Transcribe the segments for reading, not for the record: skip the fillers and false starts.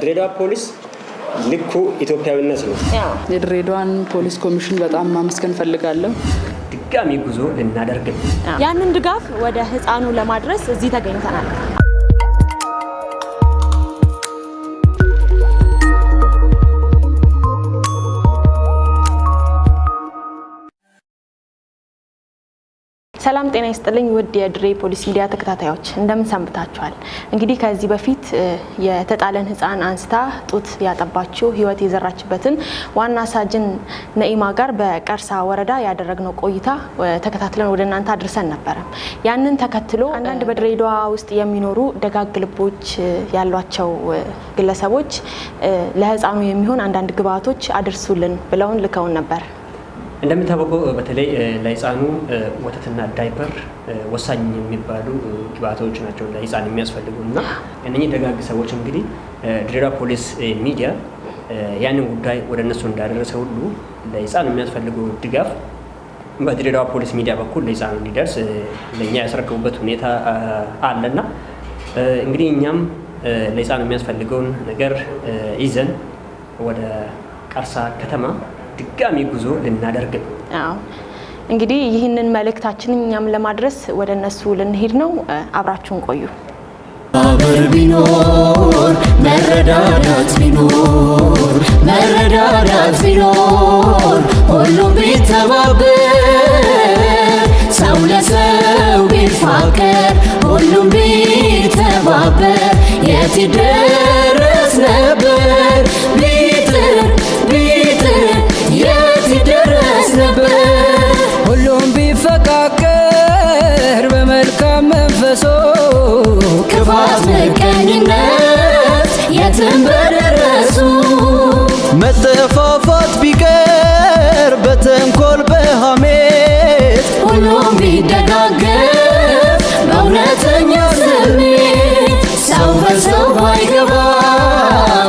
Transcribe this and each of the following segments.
ድሬዳዋ ፖሊስ ልኩ ኢትዮጵያዊነት ነው። የድሬዳዋን ፖሊስ ኮሚሽን በጣም ማመስገን ፈልጋለሁ። ድጋሚ ጉዞ ልናደርግ ያንን ድጋፍ ወደ ህፃኑ ለማድረስ እዚህ ተገኝተናል። ሰላም ጤና ይስጥልኝ ውድ የድሬ ፖሊስ ሚዲያ ተከታታዮች እንደምን ሰንብታችኋል? እንግዲህ ከዚህ በፊት የተጣለን ህፃን አንስታ ጡት ያጠባችው ህይወት የዘራችበትን ዋና ሳጅን ነኢማ ጋር በቀርሳ ወረዳ ያደረግነው ቆይታ ተከታትለን ወደ እናንተ አድርሰን ነበር። ያንን ተከትሎ አንዳንድ በድሬዳዋ ውስጥ የሚኖሩ ደጋግ ልቦች ያሏቸው ግለሰቦች ለህፃኑ የሚሆን አንዳንድ ግብአቶች አድርሱልን ብለውን ልከውን ነበር። እንደምታውቀው በተለይ ለህፃኑ ወተትና ዳይፐር ወሳኝ የሚባሉ ግብአቶች ናቸው ለህፃን የሚያስፈልጉና እነኚህ ደጋግ ሰዎች እንግዲህ ድሬዳዋ ፖሊስ ሚዲያ ያንን ጉዳይ ወደ እነሱ እንዳደረሰ ሁሉ ለህፃኑ የሚያስፈልገው ድጋፍ በድሬዳዋ ፖሊስ ሚዲያ በኩል ለህፃኑ እንዲደርስ ለኛ ያስረከቡበት ሁኔታ አለና እንግዲህ እኛም ለህፃኑ የሚያስፈልገውን ነገር ይዘን ወደ ቀርሳ ከተማ ድጋሚ ጉዞ ልናደርግ ነው። እንግዲህ ይህንን መልእክታችንን እኛም ለማድረስ ወደ እነሱ ልንሄድ ነው። አብራችሁን ቆዩ። አብር ቢኖር መረዳዳት ቢኖር ሁሉም ቢተባበር ሰው ለሰው ቢፋቀር ሁሉም ቢተባበር የት ይደረስ ነበር የት ይደረስ ነበር ሁሉም ቢፈቃቀር በመልካም መንፈሶ ክፋት ምቀኝነት የትም በደረሱ መጠፋፋት ቢቀር በተንኮል በሐሜት ሁሉም ቢደጋገፍ በእውነተኛ ስሜት ሰው በሰው ባይገባ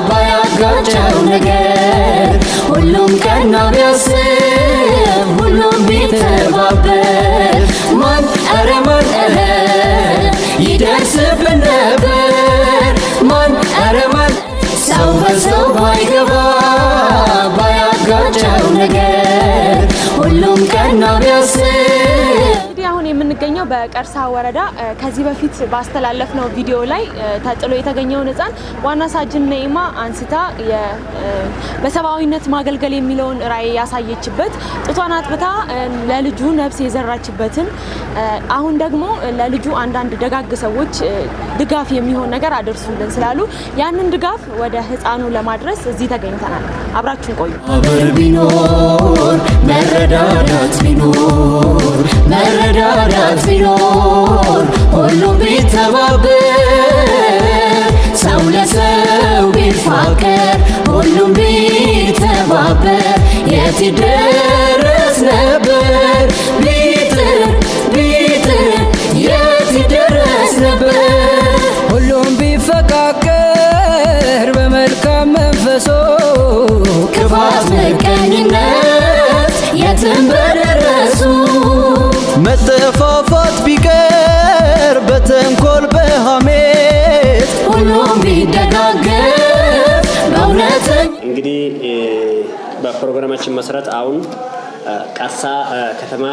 ባያጋጨው ነገር ሁሉም ቀና ቢያስብ ሁሉም ቢተባበር ማን ኧረ ማን ይደርስብን ነበር ማን ኧረ ማን ሰው በሰው ባይገባ ባያጋጨው ነገር ሁሉም ቀና ቢያስብ። አሁን የምንገኘው በቀርሳ ወረዳ ከዚህ በፊት ባስተላለፍነው ቪዲዮ ላይ ተጥሎ የተገኘውን ህፃን ዋና ሳጅን ነኢማ አንስታ በሰብአዊነት ማገልገል የሚለውን ራዕይ ያሳየችበት ጡቷን አጥብታ ለልጁ ነፍስ የዘራችበትን አሁን ደግሞ ለልጁ አንዳንድ ደጋግ ሰዎች ድጋፍ የሚሆን ነገር አድርሱልን ስላሉ ያንን ድጋፍ ወደ ህፃኑ ለማድረስ እዚህ ተገኝተናል። አብራችሁን ቆዩ። አብር ቢኖር መረዳዳት ቢኖር ሁሉም ቢተባበር ሰው ለሰው ቢፋቀር ሁሉም ቢተባበር የት ይደረስ ነበር የት ይደረስ ነበር ሁሉም ቢፈቃቀር በመልካም መንፈሶ ክፋት ምቀኝነት የትም በደረሱ መጠፋፋት ቢቀር በተንኮል በሐሜት ሁሉም ቢደጋገፍ በእውነተኛ እንግዲህ በፕሮግራማችን መሰረት አሁን ቀርሳ ከተማ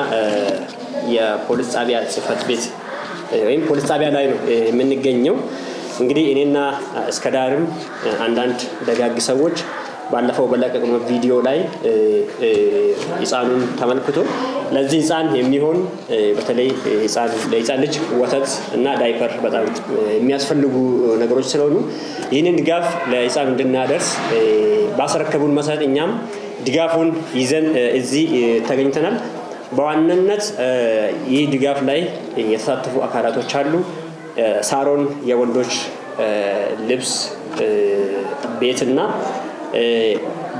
የፖሊስ ጣቢያ ጽህፈት ቤት ወይም ፖሊስ ጣቢያ ላይ ነው የምንገኘው። እንግዲህ እኔና እስከዳርም አንዳንድ ደጋግ ሰዎች ባለፈው በለቀቅነው ቪዲዮ ላይ ህፃኑን ተመልክቶ ለዚህ ህፃን የሚሆን በተለይ ለህፃን ልጅ ወተት እና ዳይፐር በጣም የሚያስፈልጉ ነገሮች ስለሆኑ ይህንን ድጋፍ ለህፃኑ እንድናደርስ ባስረከቡን መሰረት እኛም ድጋፉን ይዘን እዚህ ተገኝተናል። በዋናነት ይህ ድጋፍ ላይ የተሳተፉ አካላቶች አሉ። ሳሮን የወንዶች ልብስ ቤትና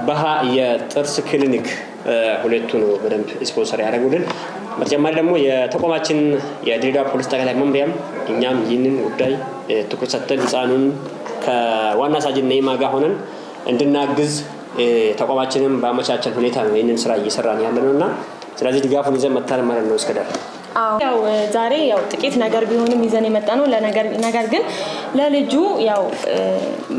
ባሃ የጥርስ ክሊኒክ ሁለቱ ነው በደንብ ስፖንሰር ያደረጉልን። በተጨማሪ ደግሞ የተቋማችን የድሬዳዋ ፖሊስ ጠቅላይ መምሪያም እኛም ይህንን ጉዳይ ትኩረት ሰጥተን ህፃኑን ከዋና ሳጅን ነኢማ ጋር ሆነን እንድናግዝ ተቋማችንም በአመቻቸን ሁኔታ ነው ይህንን ስራ እየሰራን ያለነውና ስለዚህ ድጋፉን ይዘን መጥተናል ማለት ነው። እስከዳር ያው ዛሬ ያው ጥቂት ነገር ቢሆንም ይዘን የመጣ ነው ነገር ግን ለልጁ ያው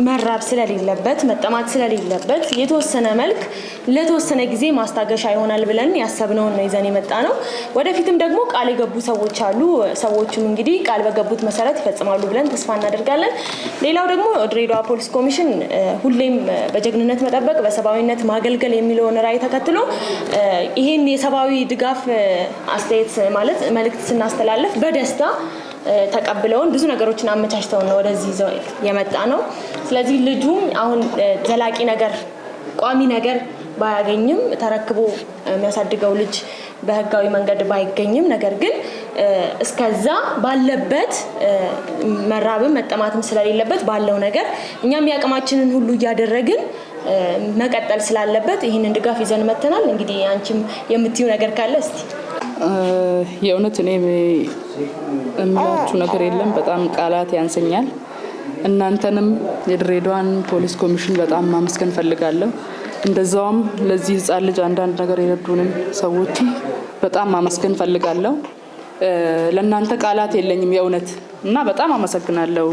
መራብ ስለሌለበት መጠማት ስለሌለበት የተወሰነ መልክ ለተወሰነ ጊዜ ማስታገሻ ይሆናል ብለን ያሰብነው ነው ይዘን የመጣ ነው። ወደፊትም ደግሞ ቃል የገቡ ሰዎች አሉ። ሰዎቹም እንግዲህ ቃል በገቡት መሰረት ይፈጽማሉ ብለን ተስፋ እናደርጋለን። ሌላው ደግሞ ድሬዳዋ ፖሊስ ኮሚሽን ሁሌም በጀግንነት መጠበቅ በሰብአዊነት ማገልገል የሚለውን ራዕይ ተከትሎ ይሄን የሰብአዊ ድጋፍ አስተያየት ማለት መልእክት ስናስተላልፍ በደስታ ተቀብለውን ብዙ ነገሮችን አመቻችተው ነው ወደዚህ ይዘው የመጣ ነው። ስለዚህ ልጁም አሁን ዘላቂ ነገር ቋሚ ነገር ባያገኝም ተረክቦ የሚያሳድገው ልጅ በህጋዊ መንገድ ባይገኝም ነገር ግን እስከዛ ባለበት መራብም መጠማትም ስለሌለበት ባለው ነገር እኛም ያቅማችንን ሁሉ እያደረግን መቀጠል ስላለበት ይህንን ድጋፍ ይዘን መተናል። እንግዲህ አንቺም የምትዩ ነገር ካለ እስቲ። የእውነት እኔ እምላችሁ ነገር የለም፣ በጣም ቃላት ያንሰኛል። እናንተንም የድሬዳዋን ፖሊስ ኮሚሽን በጣም ማመስገን ፈልጋለሁ። እንደዛውም ለዚህ ህፃን ልጅ አንዳንድ ነገር የረዱንም ሰዎች በጣም ማመስገን ፈልጋለሁ። ለእናንተ ቃላት የለኝም የእውነት እና በጣም አመሰግናለሁ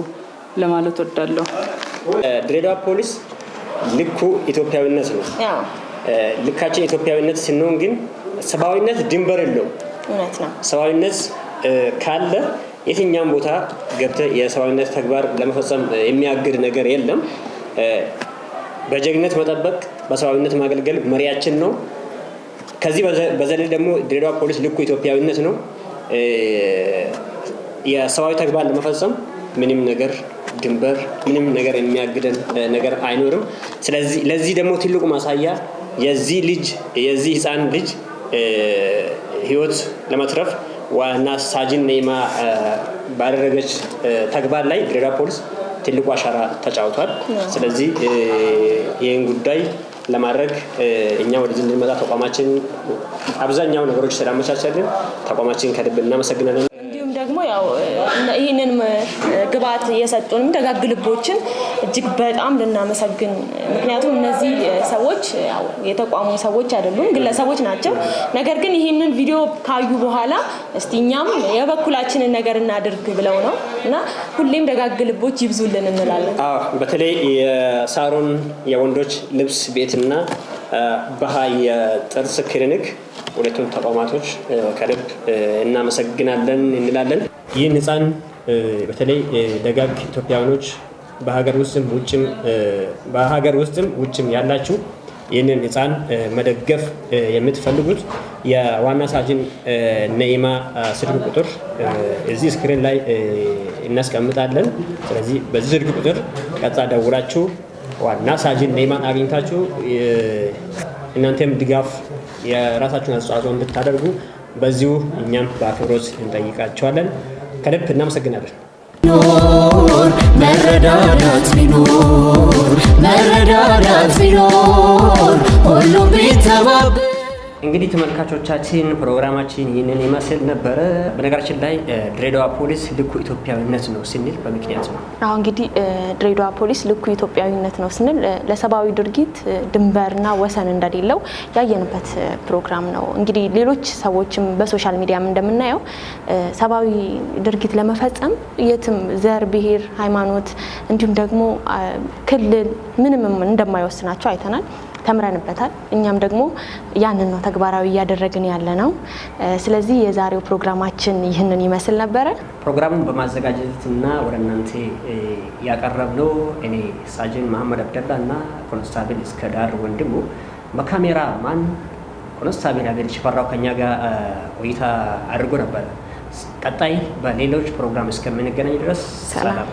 ለማለት ወዳለሁ። ድሬዳዋ ፖሊስ ልኩ ኢትዮጵያዊነት ነው። ልካችን ኢትዮጵያዊነት ሲሆን ግን ሰብአዊነት ድንበር የለውም። እውነት ነው። ሰብአዊነት ካለ የትኛውም ቦታ ገብተህ የሰብአዊነት ተግባር ለመፈጸም የሚያግድ ነገር የለም። በጀግንነት መጠበቅ በሰብአዊነት ማገልገል መሪያችን ነው። ከዚህ በዘለል ደግሞ ድሬዳዋ ፖሊስ ልኩ ኢትዮጵያዊነት ነው። የሰብአዊ ተግባር ለመፈጸም ምንም ነገር ድንበር ምንም ነገር የሚያግደን ነገር አይኖርም። ስለዚህ ለዚህ ደግሞ ትልቁ ማሳያ የዚህ ህፃን ልጅ ህይወት ለመትረፍ ዋና ሳጅን ነይማ ባደረገች ተግባር ላይ ድሬዳዋ ፖሊስ ትልቁ አሻራ ተጫውቷል። ስለዚህ ይህን ጉዳይ ለማድረግ እኛ ወደዚህ እንድንመጣ ተቋማችን አብዛኛው ነገሮች ስላመቻቸልን ተቋማችን ከልብ እናመሰግናለን። እንዲሁም ደግሞ ያው ይህንን ግብዓት የሰጡንም ደጋግ ልቦችን እጅግ በጣም ልናመሰግን፣ ምክንያቱም እነዚህ ሰዎች ያው የተቋሙ ሰዎች አይደሉም፣ ግለሰቦች ናቸው። ነገር ግን ይህንን ቪዲዮ ካዩ በኋላ እስቲ እኛም የበኩላችንን ነገር እናድርግ ብለው ነው እና ሁሌም ደጋግ ልቦች ይብዙልን እንላለን። በተለይ የሳሮን የወንዶች ልብስ ቤትና በሃይ የጥርስ ክሊኒክ ሁለቱም ተቋማቶች ከልብ እናመሰግናለን እንላለን። ይህን ህፃን በተለይ ደጋግ ኢትዮጵያውያኖች በሀገር ውስጥም ውጭም ያላችሁ ይህንን ህፃን መደገፍ የምትፈልጉት የዋና ሳጅን ነይማ ስልክ ቁጥር እዚህ ስክሪን ላይ እናስቀምጣለን። ስለዚህ በዚህ ስልክ ቁጥር ቀጥታ ደውላችሁ ዋና ሳጅን ነይማን አግኝታችሁ እናንተም ድጋፍ የራሳችሁን አስተዋጽኦ እንድታደርጉ በዚሁ እኛም በአክብሮት እንጠይቃቸዋለን። ከልብ እናመሰግናለን። መረዳዳት ቢኖር ሁሉም ቢተባበር። እንግዲህ ተመልካቾቻችን ፕሮግራማችን ይህንን ይመስል ነበረ። በነገራችን ላይ ድሬዳዋ ፖሊስ ልኩ ኢትዮጵያዊነት ነው ስንል በምክንያት ነው። እንግዲህ ድሬዳዋ ፖሊስ ልኩ ኢትዮጵያዊነት ነው ስንል ለሰብአዊ ድርጊት ድንበርና ወሰን እንደሌለው ያየንበት ፕሮግራም ነው። እንግዲህ ሌሎች ሰዎችም በሶሻል ሚዲያም እንደምናየው ሰብአዊ ድርጊት ለመፈጸም የትም ዘር፣ ብሔር፣ ሃይማኖት እንዲሁም ደግሞ ክልል ምንም እንደማይወስናቸው አይተናል፣ ተምረንበታል። እኛም ደግሞ ያንን ነው ተግባራዊ እያደረግን ያለ ነው። ስለዚህ የዛሬው ፕሮግራማችን ይህንን ይመስል ነበረ። ፕሮግራሙን በማዘጋጀትና ወደ እናንተ ያቀረብነው እኔ ሳጅን መሐመድ አብደላ እና ኮንስታብል እስከዳር ወንድሙ፣ በካሜራ ማን ኮንስታብል አቤል ሽፈራው ከኛ ጋር ቆይታ አድርጎ ነበረ። ቀጣይ በሌሎች ፕሮግራም እስከምንገናኝ ድረስ ሰላም።